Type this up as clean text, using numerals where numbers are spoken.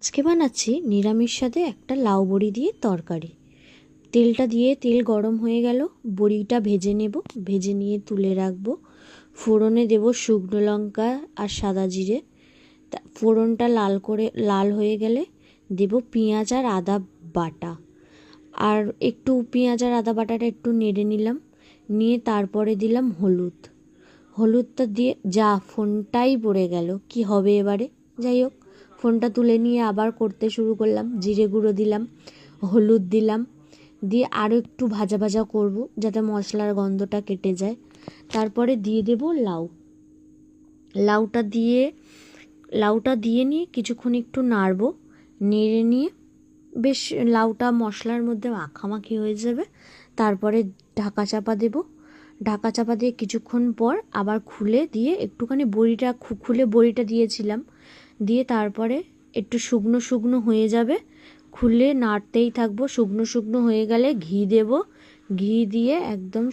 আজকে বানাচ্ছি নিরামিষ স্বাদে একটা লাউ বড়ি দিয়ে তরকারি। তেল গরম হয়ে গেল, বড়িটা ভেজে নেব। ভেজে নিয়ে তুলে রাখবো। ফোড়নে দেব শুকনো লঙ্কা আর সাদা জিরে। ফোড়নটা লাল হয়ে গেলে দেব পেঁয়াজ আর আদা বাটা। আর একটু পেঁয়াজ আর আদা বাটাটা একটু নেড়ে নিলাম, নিয়ে তারপরে দিলাম হলুদটা দিয়ে ফোনটাই পড়ে গেল, কি হবে এবারে। যাই হোক, ফোনটা তুলে নিয়ে আবার করতে শুরু করলাম। জিরে গুঁড়ো দিলাম, হলুদ দিলাম, দিয়ে আরও একটু ভাজা ভাজা করব যাতে মশলার গন্ধটা কেটে যায়। তারপরে দিয়ে দেব লাউটা দিয়ে নিয়ে কিছুক্ষণ একটু নাড়ব। নেড়ে নিয়ে বেশ লাউটা মশলার মধ্যে মাখামাখি হয়ে যাবে। তারপরে ঢাকা চাপা দিয়ে কিছুক্ষণ পর আবার খুলে দিয়ে একটুখানি খুলে বড়িটা দিয়েছিলাম, দিয়ে তারপরে একটু শুকনো শুকনো হয়ে যাবে, খুলে নাড়তেই থাকবো। শুকনো শুকনো হয়ে গেলে ঘি দেব, ঘি দিয়ে একদম